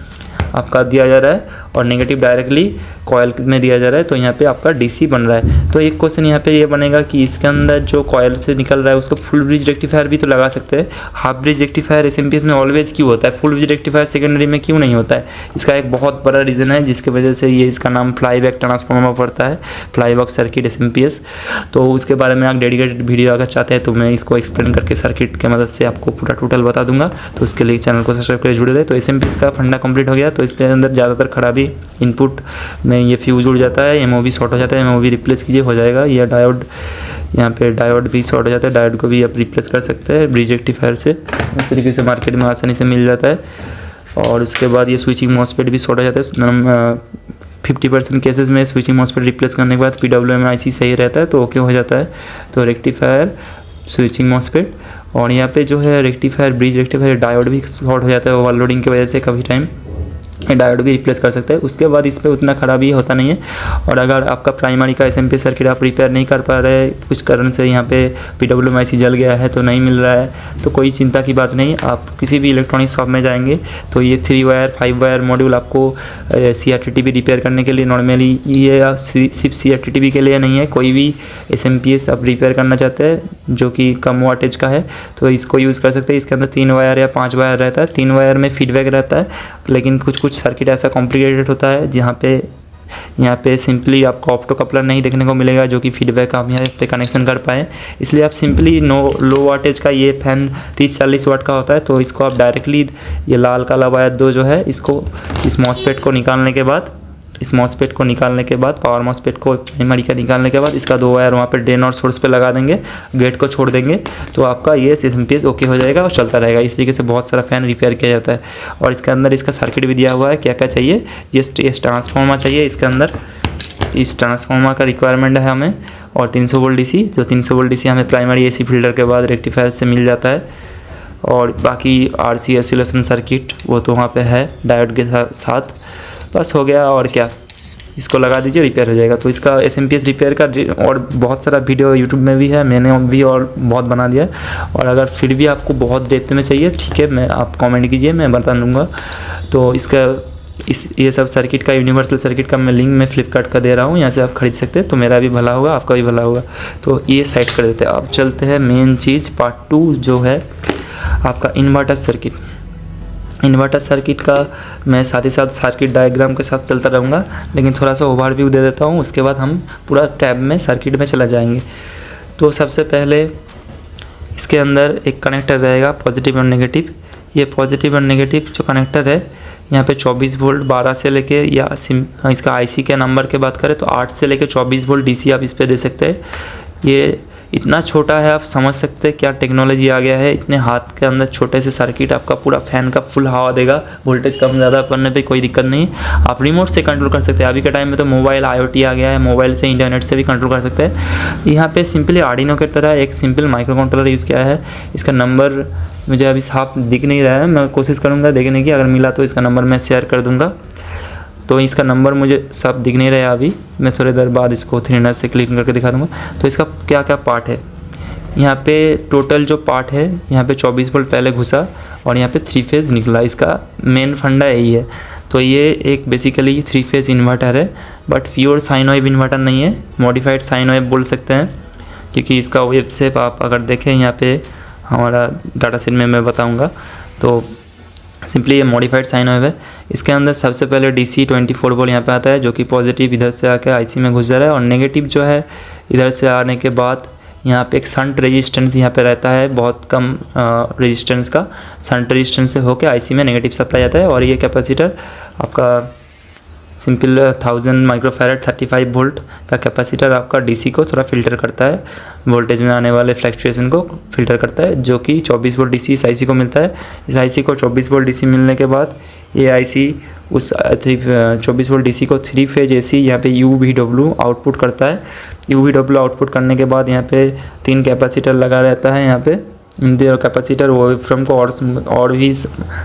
आपका दिया जा रहा है और नेगेटिव डायरेक्टली कॉयल में दिया जा रहा है, तो यहाँ पे आपका डीसी बन रहा है। तो एक क्वेश्चन यहाँ पे ये बनेगा कि इसके अंदर जो कॉयल से निकल रहा है उसको फुल ब्रिज रेक्टिफायर भी तो लगा सकते हैं। हाफ ब्रिज रेक्टिफायर एसएमपीएस में ऑलवेज क्यों होता है, फुल ब्रिज रेक्टिफायर सेकेंडरी में क्यों नहीं होता है? इसका एक बहुत बड़ा रीज़न है जिसकी वजह से ये इसका नाम फ्लाई बैक ट्रांसफार्मर पड़ता है, फ्लाई बैक सर्किट एसएमपीएस। तो उसके बारे में आप डेडिकेटेड वीडियो अगर चाहते हैं तो मैं इसको एक्सप्लेन करके सर्किट के मदद से आपको पूरा टोटल बता दूंगा, तो उसके लिए चैनल को सब्सक्राइब करके जुड़े रहे। तो एसएमपीएस का फंडा कंप्लीट हो गया। तो इसके अंदर ज़्यादातर खराबी इनपुट में ये फ्यूज उड़ जाता है, एमओवी शॉर्ट हो जाता है, एमओवी रिप्लेस कीजिए हो जाएगा। यह डायोड, यहाँ पे डायोड भी शॉर्ट हो जाता है, डायोड को भी आप रिप्लेस कर सकते हैं ब्रिज रेक्टिफायर से। इस तरीके से मार्केट में आसानी से मिल जाता है। और उसके बाद ये स्विचिंग मॉसफेट भी शॉर्ट हो जाता है। 50% केसेस में स्विचिंग मॉसफेट रिप्लेस करने के बाद PWM IC सही रहता है तो ओके हो जाता है। तो रेक्टिफायर, स्विचिंग मॉसफेट और यहाँ पे जो है रेक्टिफायर, ब्रिज रेक्टिफायर, डायोड भी शॉर्ट हो जाता है ओवरलोडिंग की वजह से, कभी टाइम डायोड भी रिप्लेस कर सकते हैं। उसके बाद इस पर उतना खराबी होता नहीं है। और अगर आपका प्राइमरी का एसएमपीएस सर्किट आप रिपेयर नहीं कर पा रहे, कुछ कारण से यहाँ पे PWM IC जल गया है तो नहीं मिल रहा है, तो कोई चिंता की बात नहीं। आप किसी भी इलेक्ट्रॉनिक शॉप में जाएंगे तो ये 3 वायर 5 वायर मॉड्यूल आपको CRTTB रिपेयर करने के लिए, नॉर्मली ये सिर्फ CRTTB के लिए नहीं है, कोई भी एसएमपीएस आप रिपेयर करना चाहते हैं जो कि कम वाटेज का है तो इसको यूज़ कर सकते हैं। इसके अंदर 3 वायर या 5 वायर रहता है। 3 वायर में फीडबैक रहता है, लेकिन कुछ सर्किट ऐसा कॉम्प्लिकेटेड होता है जहाँ पे यहाँ पे सिंपली आपको ऑप्टो कपलर नहीं देखने को मिलेगा जो कि फीडबैक आप यहाँ पे कनेक्शन कर पाए। इसलिए आप सिंपली लो वाटेज का ये फैन 30-40 वाट का होता है, तो इसको आप डायरेक्टली ये लाल काला वायर दो जो है इसको इस मॉसफेट को निकालने के बाद, पावर मॉसफेट को प्राइमरी का निकालने के बाद इसका 2 वायर वहाँ पे ड्रेन और सोर्स पे लगा देंगे, गेट को छोड़ देंगे, तो आपका ये एसएमपीएस ओके हो जाएगा और चलता रहेगा। इस तरीके से बहुत सारा फ़ैन रिपेयर किया जाता है। और इसके अंदर इसका सर्किट भी दिया हुआ है, क्या क्या चाहिए। ये ट्रांसफार्मर चाहिए इसके अंदर, इस ट्रांसफार्मर का रिक्वायरमेंट है हमें, और 300 वोल्ट DC, जो 300 वोल्ट DC हमें प्राइमरी AC फिल्टर के बाद रेक्टिफायर से मिल जाता है। और बाकी RC आइसोलेशन सर्किट वो तो वहाँ पे है डायोड के साथ, बस हो गया। और क्या, इसको लगा दीजिए, रिपेयर हो जाएगा। तो इसका एसएमपीएस रिपेयर का और बहुत सारा वीडियो यूट्यूब में भी है, मैंने भी और बहुत बना दिया है। और अगर फिर भी आपको बहुत डेप्थ में चाहिए, ठीक है, मैं आप कमेंट कीजिए, मैं बता दूँगा। तो ये सब सर्किट का, यूनिवर्सल सर्किट का मैं लिंक मैं फ्लिपकार्ट का दे रहा हूँ, यहाँ से आप खरीद सकते हैं। तो मेरा भी भला होगा, आपका भी भला होगा। तो ये साइड कर देते हैं। अब चलते हैं मेन चीज़ पार्ट 2 जो है आपका इन्वर्टर सर्किट। इन्वर्टर सर्किट का मैं साथ ही साथ सर्किट डायग्राम के साथ चलता रहूँगा, लेकिन थोड़ा सा ओवरव्यू दे देता हूँ, उसके बाद हम पूरा टैब में सर्किट में चला जाएंगे। तो सबसे पहले इसके अंदर एक कनेक्टर रहेगा, पॉजिटिव और नेगेटिव। ये पॉजिटिव और नेगेटिव जो कनेक्टर है, यहाँ पे 24 वोल्ट 12 से लेके, या इसका आईसी के नंबर के बात करें तो 8 से लेके 24 वोल्ट DC आप इस पर दे सकते हैं। ये इतना छोटा है, आप समझ सकते हैं क्या टेक्नोलॉजी आ गया है। इतने हाथ के अंदर छोटे से सर्किट आपका पूरा फैन का फुल हवा देगा। वोल्टेज कम ज़्यादा पड़ने पे कोई दिक्कत नहीं, आप रिमोट से कंट्रोल कर सकते हैं। अभी के टाइम में तो मोबाइल IoT आ गया है, मोबाइल से इंटरनेट से भी कंट्रोल कर सकते हैं। यहाँ पे सिंपली आर्डिनो की तरह एक सिंपल माइक्रो कंट्रोलर यूज़ किया है। इसका नंबर मुझे अभी साफ दिख नहीं रहा है, मैं कोशिश करूँगा देखने की, अगर मिला तो इसका नंबर मैं शेयर कर दूँगा। तो इसका नंबर मुझे सब दिख नहीं रहा अभी, मैं थोड़ी देर बाद इसको 3 से क्लिक करके दिखा दूंगा। तो इसका क्या क्या पार्ट है, यहाँ पे टोटल जो पार्ट है, यहाँ पे 24 वोल्ट पहले घुसा और यहाँ पे 3 फेज़ निकला। इसका मेन फंडा यही है। तो ये एक बेसिकली 3 फेज़ इन्वर्टर है, but pure sine wave inverter नहीं है, मॉडिफाइड साइन वेव बोल सकते हैं, क्योंकि इसका वेव शेप आप अगर देखें यहाँ पे हमारा डाटा सेट में मैं बताऊँगा, तो सिंपली ये मॉडिफाइड साइन वेव है। इसके अंदर सबसे पहले DC 24 वोल्ट यहाँ पे आता है, जो कि पॉजिटिव इधर से आके IC में घुस जा रहा है, और नेगेटिव जो है इधर से आने के बाद यहाँ पे एक शंट रेजिस्टेंस यहाँ पे रहता है, बहुत कम रेजिस्टेंस का शंट रेजिस्टेंस से होके IC में नेगेटिव सप्लाई आता है। और ये कैपेसिटर आपका सिंपल 1000 माइक्रोफैरेड 35 वोल्ट का कैपेसिटर आपका DC को थोड़ा फिल्टर करता है, वोल्टेज में आने वाले फ्लैक्चुएशन को फिल्टर करता है, जो कि 24 वोल्ट DC इस IC को मिलता है। इस IC को 24 वोल्ट DC मिलने के बाद ये IC उस 24 वोल्ट DC को 3 फेज AC यहाँ पे UVW आउटपुट करता है। UVW आउटपुट करने के बाद यहाँ पे 3 कैपेसिटर लगा रहता है। यहाँ पे इन कैपेसिटर वेव फ्रॉम को और भी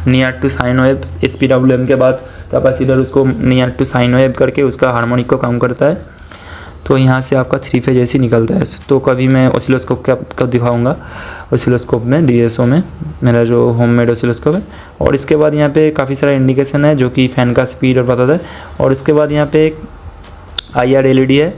near to sine wave, SPWM के बाद कैपेसिटर उसको नियर टू साइन वेव करके उसका हार्मोनिक को काम करता है। तो यहाँ से आपका 3 फेज AC निकलता है। तो कभी मैं ऑसिलोस्कोप का दिखाऊंगा, ऑसिलोस्कोप में DSO में मेरा जो होममेड ऑसिलोस्कोप है। और इसके बाद यहाँ पे काफ़ी सारा इंडिकेशन है जो कि फ़ैन का स्पीड और बताता है। और इसके बाद यहाँ पे एक IR LED है,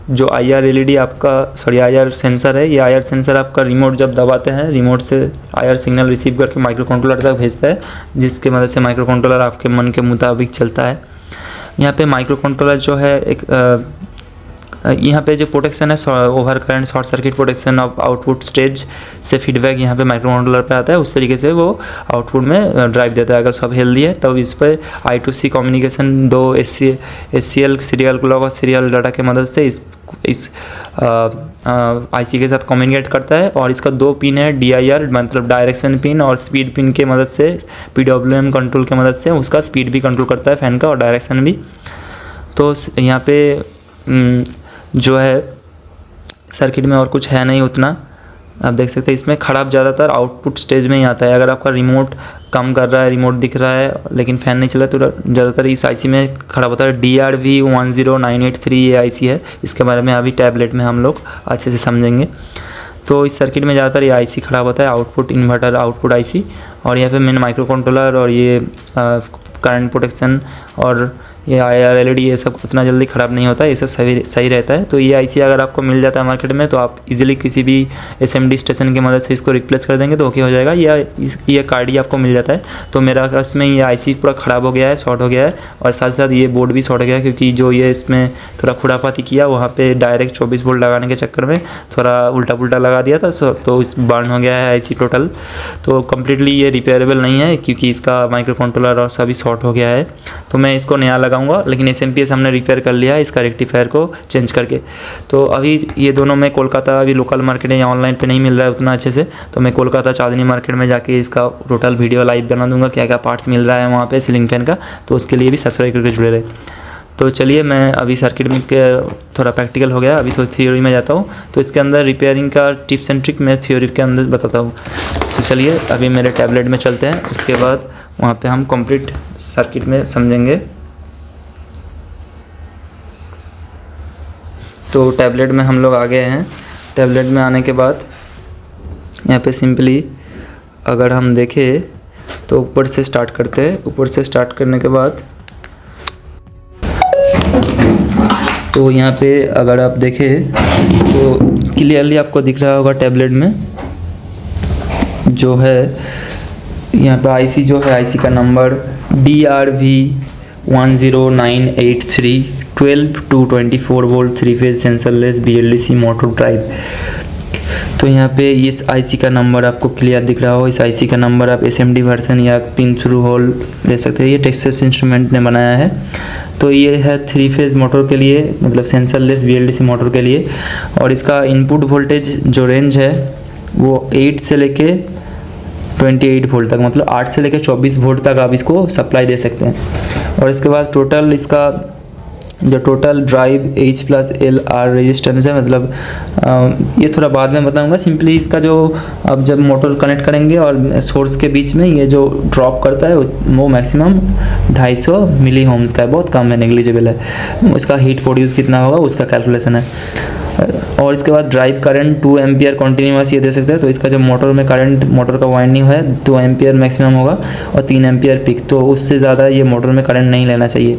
जो IR LED आपका IR सेंसर है। ये IR सेंसर आपका रिमोट जब दबाते हैं, रिमोट से IR सिग्नल रिसीव करके माइक्रो कंट्रोलर तक भेजता है, जिसके मदद से माइक्रो कंट्रोलर आपके मन के मुताबिक चलता है। यहाँ पे माइक्रो कंट्रोलर जो है एक यहाँ पे जो प्रोटेक्शन है over current short circuit protection of output stage से फीडबैक यहाँ पे माइक्रो कंट्रोलर पे आता है। उस तरीके से वो आउटपुट में ड्राइव देता है। अगर सब हेल्दी है तब इस पर I2C communication 2 SCL serial clock और सीरियल डाटा के मदद से इस IC के साथ कम्युनिकेट करता है। और इसका 2 पिन है, DIR मतलब डायरेक्शन पिन और स्पीड पिन के मदद से PWM कंट्रोल के मदद से उसका स्पीड भी कंट्रोल करता है फ़ैन का और डायरेक्शन भी। तो यहाँ पे जो है सर्किट में और कुछ है नहीं उतना, आप देख सकते हैं। इसमें ख़राब ज़्यादातर आउटपुट स्टेज में ही आता है। अगर आपका रिमोट काम कर रहा है, रिमोट दिख रहा है लेकिन फ़ैन नहीं चला तो ज़्यादातर इस IC में ख़राब होता है। DRV10983 ये IC है, इसके बारे में अभी टैबलेट में हम लोग अच्छे से समझेंगे। तो इस सर्किट में ज़्यादातर ये IC ख़राब होता है, आउटपुट इन्वर्टर आउटपुट IC। और यहाँ पे मेन माइक्रो कंट्रोलर और ये करंट प्रोटेक्शन और ये IR LED ये सब उतना जल्दी ख़राब नहीं होता है, ये सब सही रहता है। तो ये IC अगर आपको मिल जाता है मार्केट में तो आप इजीली किसी भी SMD स्टेशन की मदद से इसको रिप्लेस कर देंगे तो ओके हो जाएगा। या ये कार्ड ही आपको मिल जाता है। तो मेरा केस में ये IC पूरा ख़राब हो गया है, शॉर्ट हो गया है और साथ साथ ये बोर्ड भी शॉर्ट हो गया है, क्योंकि जो ये इसमें थोड़ा खुरापाती किया वहाँ पर डायरेक्ट 24 वोल्ट लगाने के चक्कर में थोड़ा उल्टा पुल्टा लगा दिया था, तो इस बर्न हो गया है IC टोटल। तो कम्प्लीटली ये रिपेयरेबल नहीं है क्योंकि इसका माइक्रो कंट्रोलर और सभी शॉर्ट हो गया है। तो मैं इसको नया लगाऊंगा, लेकिन SMPS हमने रिपेयर कर लिया है इसका रेक्टिफायर को चेंज करके। तो अभी ये दोनों में कोलकाता अभी लोकल मार्केट है या ऑनलाइन पे नहीं मिल रहा है उतना अच्छे से, तो मैं कोलकाता चांदनी मार्केट में जाके इसका टोटल वीडियो लाइव बना दूंगा, क्या क्या पार्ट्स मिल रहा है वहाँ पे सीलिंग फैन का। तो उसके लिए भी सब्सक्राइब करके जुड़े रहे। तो चलिए मैं अभी सर्किट में थोड़ा प्रैक्टिकल हो गया, अभी तो थ्योरी में जाता हूँ। तो इसके अंदर रिपेयरिंग का टिप्स एंड ट्रिक मैं थ्योरी के अंदर बताता हूँ। तो चलिए अभी मेरे टैबलेट में चलते हैं, उसके बाद वहाँ पे हम कंप्लीट सर्किट में समझेंगे। तो टैबलेट में हम लोग आ गए हैं। टैबलेट में आने के बाद यहाँ पे सिंपली अगर हम देखें तो ऊपर से स्टार्ट करते हैं। ऊपर से स्टार्ट करने के बाद तो यहाँ पे अगर आप देखें तो क्लियरली आपको दिख रहा होगा टैबलेट में जो है यहाँ पे IC जो है, IC का number DRV10983 12 to 24 volt 3 phase sensorless BLDC motor drive. तो यहाँ पे इस IC का नंबर आपको क्लियर दिख रहा हो। इस IC का नंबर आप SMD वर्जन या पिन थ्रू होल ले सकते हैं। ये टेक्सास इंस्ट्रूमेंट ने बनाया है। तो ये है 3 फेज मोटर के लिए, मतलब सेंसरलेस BLDC मोटर के लिए। और इसका इनपुट वोल्टेज जो रेंज है वो 8 से लेके 28 वोल्ट तक, मतलब 8 से लेकर 24 वोल्ट तक आप इसको सप्लाई दे सकते हैं। और इसके बाद टोटल इसका जो टोटल ड्राइव H+LR रेजिस्टेंस है, मतलब ये थोड़ा बाद में बताऊंगा। सिंपली इसका जो अब जब मोटर कनेक्ट करेंगे और सोर्स के बीच में ये जो ड्रॉप करता है वो मैक्सिमम 250 मिली ओम्स का है, बहुत कम है, नेग्लिजिबल है। इसका हीट प्रोड्यूस कितना होगा उसका कैलकुलेशन है। और इसके बाद ड्राइव करंट 2 एम्पियर कॉन्टीन्यूअस ये दे सकते हैं। तो इसका जो मोटर में करंट, मोटर का वाइंडिंग है 2 एम्पियर मैक्सिमम होगा और 3 एम्पियर पिक, तो उससे ज़्यादा ये मोटर में करंट नहीं लेना चाहिए।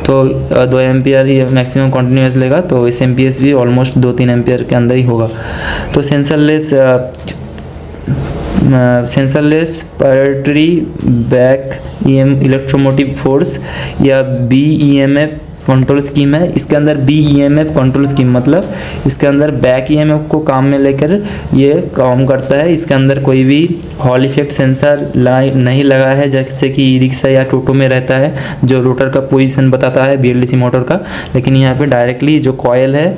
तो 2 एम्पियर ये मैक्सिमम कॉन्टीन्यूअस लेगा। तो SMPS भी ऑलमोस्ट 2-3 एम्पियर के अंदर ही होगा। तो सेंसरलेस पायरेटरी बैक इलेक्ट्रोमोटिव फोर्स या BEMF कंट्रोल स्कीम है। इसके अंदर BEMF कंट्रोल स्कीम मतलब इसके अंदर बैक EMF को काम में लेकर ये काम करता है। इसके अंदर कोई भी हॉल इफेक्ट सेंसर नहीं लगा है, जैसे कि ई रिक्शा या टोटो में रहता है जो रोटर का पोजीशन बताता है BLDC मोटर का। लेकिन यहाँ पे डायरेक्टली जो कॉयल है,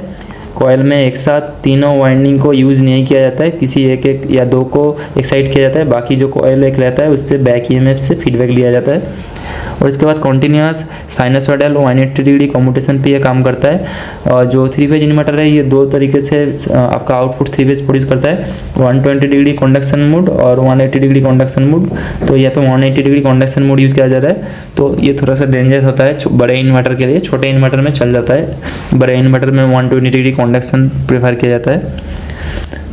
कॉयल में एक साथ तीनों वाइंडिंग को यूज़ नहीं किया जाता है, किसी एक या दो को एक्साइट किया जाता है। बाकी जो कॉयल एक रहता है उससे बैक EMF से फीडबैक लिया जाता है। और इसके बाद कॉन्टिन्यूस साइनसॉइडल 180 डिग्री कम्यूटेशन पे ये काम करता है। और जो 3 फेज इन्वर्टर है ये दो तरीके से आपका आउटपुट 3 फेज प्रोड्यूस करता है, 120 डिग्री कंडक्शन मोड और 180 डिग्री कंडक्शन मोड। तो यहाँ पे 180 डिग्री कंडक्शन मोड यूज़ किया जाता है, तो ये थोड़ा सा डेंजर होता है बड़े इन्वर्टर के लिए। छोटे इन्वर्टर में चल जाता है, बड़े इन्वर्टर में 120 डिग्री कंडक्शन प्रेफर किया जाता है।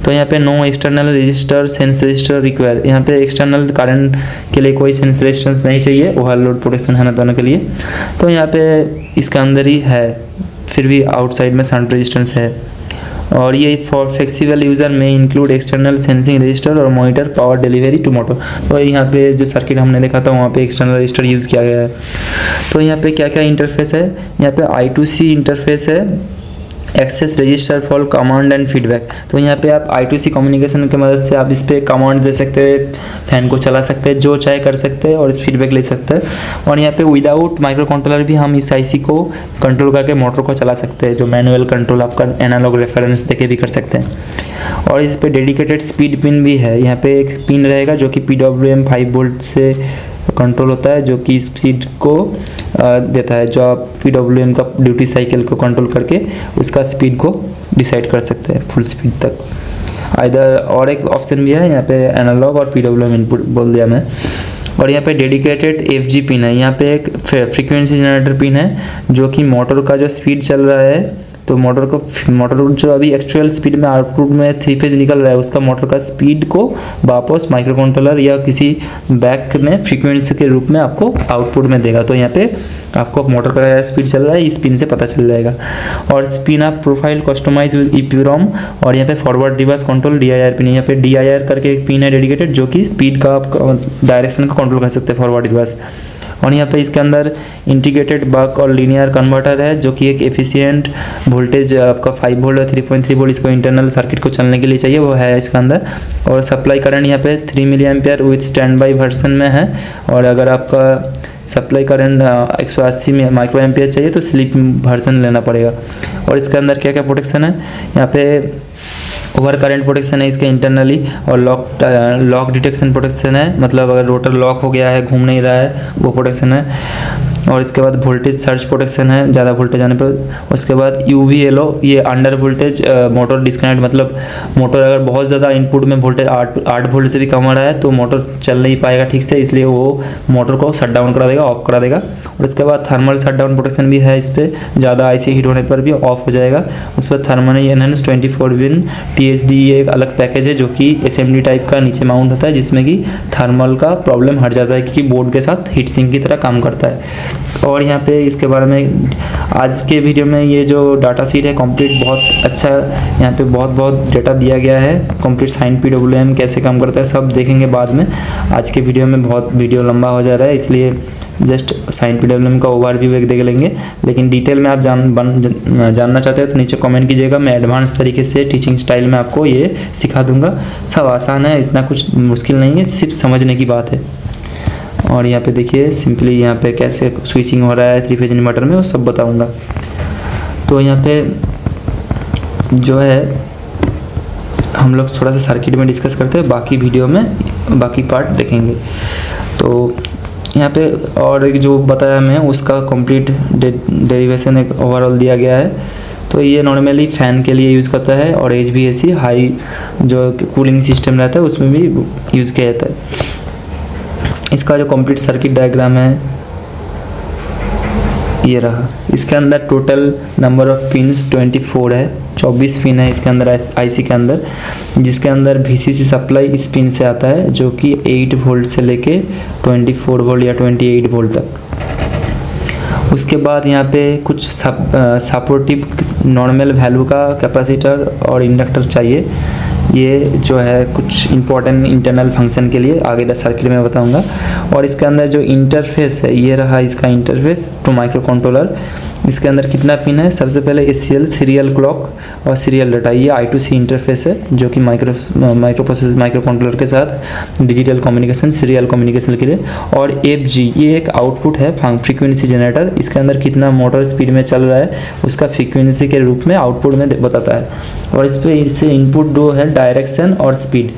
तो यहाँ पे no external resistor sense resistor require, यहाँ पे एक्सटर्नल करंट के लिए कोई सेंस रेजिस्टेंस नहीं चाहिए ओवरलोड प्रोटेक्शन है ना दोनों के लिए। तो यहाँ पे इसके अंदर ही है, फिर भी आउटसाइड में शंट रेजिस्टेंस है। और ये फॉर फ्लेक्सिबल यूज़र में इंक्लूड एक्सटर्नल सेंसिंग रजिस्टर और monitor power delivery to motor. तो यहाँ पे जो सर्किट हमने देखा था वहाँ पे एक्सटर्नल रजिस्टर यूज़ किया गया है। तो यहाँ पे क्या क्या इंटरफेस है, यहाँ पे I2C इंटरफेस है, access register for command and feedback. तो यहाँ पे आप I2C कम्युनिकेशन की मदद से आप इस पर कमांड दे सकते हैं, फैन को चला सकते हैं, जो चाहे कर सकते हैं और इस फीडबैक ले सकते हैं। और यहाँ पे विदाउट माइक्रो कंट्रोलर भी हम इस IC को कंट्रोल करके मोटर को चला सकते हैं, जो मैनुअल कंट्रोल आपका एनालॉग रेफरेंस देके भी कर सकते हैं। और इस पर डेडिकेटेड स्पीड पिन भी है, यहाँ पे एक पिन रहेगा जो कि PWM 5 वोल्ट से कंट्रोल होता है, जो कि स्पीड को देता है, जो आप PWM का ड्यूटी साइकिल को कंट्रोल करके उसका स्पीड को डिसाइड कर सकते हैं फुल स्पीड तक। इधर और एक ऑप्शन भी है, यहाँ पे एनालॉग और PWM इनपुट बोल दिया मैं। और यहाँ पे डेडिकेटेड FG पिन है, यहाँ पे एक फ्रीक्वेंसी जनरेटर पिन है जो कि मोटर का जो स्पीड चल रहा है, तो मोटर जो अभी एक्चुअल स्पीड में आउटपुट में 3 फेज निकल रहा है उसका मोटर का स्पीड को वापस माइक्रो कंट्रोलर या किसी बैक में फ्रीक्वेंसी के रूप में आपको आउटपुट में देगा। तो यहाँ पे आपको मोटर का स्पीड चल रहा है इस पिन से पता चल जाएगा। और spin up profile customize with EPROM। और यहाँ पे forward reverse control DIR pin, यहाँ पे DIR करके एक पिन है डेडिकेटेड जो कि स्पीड का आप डायरेक्शन का कंट्रोल कर सकते हैं फॉरवर्ड रिवर्स। और यहाँ पे इसके अंदर इंटीग्रेटेड बक और लीनियर कन्वर्टर है जो कि एक एफिशिएंट वोल्टेज आपका 5 वोल्ट और 3.3 वोल्ट इसको इंटरनल सर्किट को चलने के लिए चाहिए, वो है इसके अंदर। और सप्लाई करंट यहाँ पे 3 milli ampere with standby version में है। और अगर आपका सप्लाई करंट 180 में माइक्रो एम्पियर चाहिए तो स्लीप वर्जन लेना पड़ेगा। और इसके अंदर क्या क्या प्रोटेक्शन है, यहाँ पे ओवर करंट प्रोटेक्शन है इसके इंटरनली, और लॉक डिटेक्शन प्रोटेक्शन है, मतलब अगर रोटर लॉक हो गया है घूम नहीं रहा है वो प्रोटेक्शन है। और इसके बाद वोल्टेज सर्च प्रोटेक्शन है ज़्यादा वोल्टेज आने पर। उसके बाद UVLO, ये अंडर वोल्टेज मोटर डिस्कनेक्ट, मतलब मोटर अगर बहुत ज़्यादा इनपुट में वोल्टेज 8 वोल्ट से भी कम आ रहा है तो मोटर चल नहीं पाएगा ठीक से, इसलिए वो मोटर को शट डाउन करा देगा, ऑफ करा देगा। और उसके बाद थर्मल शट डाउन प्रोटेक्शन भी है इस पर, ज़्यादा IC हीट होने पर भी ऑफ हो जाएगा। उसके बाद थर्मल एनहांस 24 विन THD, ये एक अलग पैकेज है जो कि SMD टाइप का नीचे माउंट होता है, जिसमें कि थर्मल का प्रॉब्लम हट जाता है क्योंकि बोर्ड के साथ हीट सिंक की तरह काम करता है। और यहाँ पे इसके बारे में आज के वीडियो में ये जो डाटा शीट है कंप्लीट बहुत अच्छा, यहाँ पे बहुत डेटा दिया गया है, कंप्लीट साइन PWM कैसे काम करता है सब देखेंगे बाद में। आज के वीडियो में बहुत वीडियो लंबा हो जा रहा है, इसलिए जस्ट साइन PWM का ओवरव्यू एक देख लेंगे। लेकिन डिटेल में आप जानना चाहते हैं तो नीचे कमेंट कीजिएगा, मैं एडवांस तरीके से टीचिंग स्टाइल में आपको ये सिखा दूंगा। सब आसान है, इतना कुछ मुश्किल नहीं है, सिर्फ समझने की बात है। और यहाँ पे देखिए सिंपली यहाँ पे कैसे स्विचिंग हो रहा है 3 फेज इन्वर्टर में वो सब बताऊंगा। तो यहाँ पे जो है हम लोग थोड़ा सा सर्किट में डिस्कस करते हैं, बाकी वीडियो में बाकी पार्ट देखेंगे। तो यहाँ पे और एक जो बताया मैं उसका कंप्लीट डेरिवेशन एक ओवरऑल दिया गया है। तो ये नॉर्मली फ़ैन के लिए यूज़ करता है और HVAC हाई जो कूलिंग सिस्टम रहता है उसमें भी यूज़ किया जाता है। इसका जो कंप्लीट सर्किट डायग्राम है ये रहा। इसके अंदर टोटल नंबर ऑफ पिन्स 24 है, 24 पिन है इसके अंदर IC के अंदर, जिसके अंदर VCC सप्लाई इस पिन से आता है जो कि 8 वोल्ट से लेके 24 वोल्ट या 28 वोल्ट तक। उसके बाद यहाँ पे कुछ सपोर्टिव नॉर्मल वैल्यू का कैपेसिटर और इंडक्टर चाहिए, ये जो है कुछ इंपॉर्टेंट इंटरनल फंक्शन के लिए आगे सर्किट में बताऊंगा। और इसके अंदर जो इंटरफेस है ये रहा इसका इंटरफेस टू माइक्रो कंट्रोलर। इसके अंदर कितना पिन है, सबसे पहले SCL सीरियल क्लॉक और सीरियल डाटा, ये I2C इंटरफेस है जो कि माइक्रो कंट्रोलर के साथ डिजिटल कम्युनिकेशन सीरियल कम्युनिकेशन के लिए। और FG ये एक आउटपुट है फ्रीक्वेंसी जनरेटर, इसके अंदर कितना मोटर स्पीड में चल रहा है उसका फ्रीक्वेंसी के रूप में आउटपुट में बताता है। और इस पर इससे इनपुट दो है डायरेक्शन और स्पीड।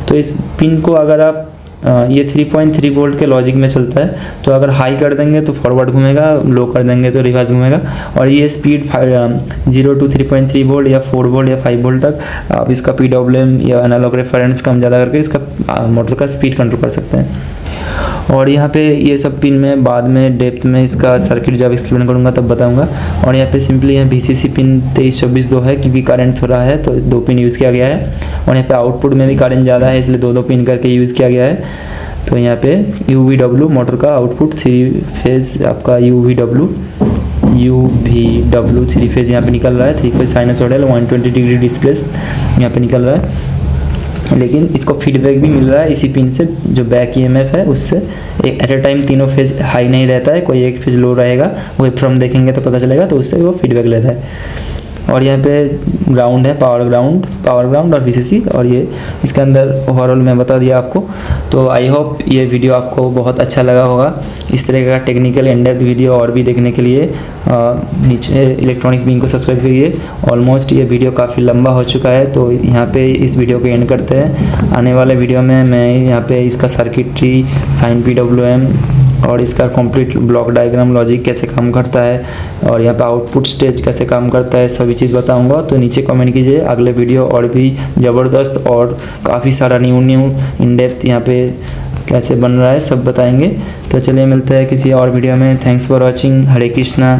तो इस पिन को अगर आप ये 3.3 वोल्ट के लॉजिक में चलता है। तो अगर हाई कर देंगे तो फॉरवर्ड घूमेगा, लो कर देंगे तो रिवर्स घूमेगा। और ये स्पीड 0 to 3.3 वोल्ट या 4 वोल्ट या 5 वोल्ट तक आप इसका PWM या एनालॉग रेफरेंस कम ज़्यादा करके इसका मोटर का स्पीड कंट्रोल कर सकते हैं। और यहाँ पे ये सब पिन में बाद में डेप्थ में इसका सर्किट जब एक्सप्लेन करूँगा तब बताऊँगा। और यहाँ पे सिंपली यहाँ VCC पिन 23-24-2 है, क्योंकि करंट थोड़ा है तो 2 पिन यूज़ किया गया है। और यहाँ पे आउटपुट में भी करंट ज़्यादा है, इसलिए 2 पिन करके यूज़ किया गया है। तो यहाँ पे UVW मोटर का आउटपुट 3 फेज़ आपका UVW 3 फेज़ यहाँ पे निकल रहा है। 3 फेज़ साइनसॉइडल 120 डिग्री डिस्प्लेस यहाँ पे निकल रहा है। लेकिन इसको फीडबैक भी मिल रहा है इसी पिन से, जो बैक EMF है उससे। एक एट ए टाइम तीनों फेज हाई नहीं रहता है, कोई एक फेज लो रहेगा, वेव फ्रॉम देखेंगे तो पता चलेगा, तो उससे वो फीडबैक लेता है। और यहाँ पे ग्राउंड है, पावर ग्राउंड और VCC। और ये इसके अंदर ओवरऑल मैं बता दिया आपको। तो आई होप ये वीडियो आपको बहुत अच्छा लगा होगा। इस तरह का टेक्निकल इन डेप्थ वीडियो और भी देखने के लिए नीचे इलेक्ट्रॉनिक्स विंग को सब्सक्राइब करिए। ऑलमोस्ट ये वीडियो काफ़ी लंबा हो चुका है, तो यहाँ पे इस वीडियो को एंड करते हैं। आने वाले वीडियो में मैं यहाँ पे इसका सर्किटरी, साइन PWM और इसका कंप्लीट ब्लॉक डायग्राम लॉजिक कैसे काम करता है, और यहाँ पे आउटपुट स्टेज कैसे काम करता है, सभी चीज़ बताऊंगा। तो नीचे कमेंट कीजिए, अगले वीडियो और भी ज़बरदस्त और काफ़ी सारा न्यू इन डेप्थ यहाँ पे कैसे बन रहा है सब बताएंगे। तो चलिए मिलते हैं किसी और वीडियो में। Thanks for watching. Hare Krishna.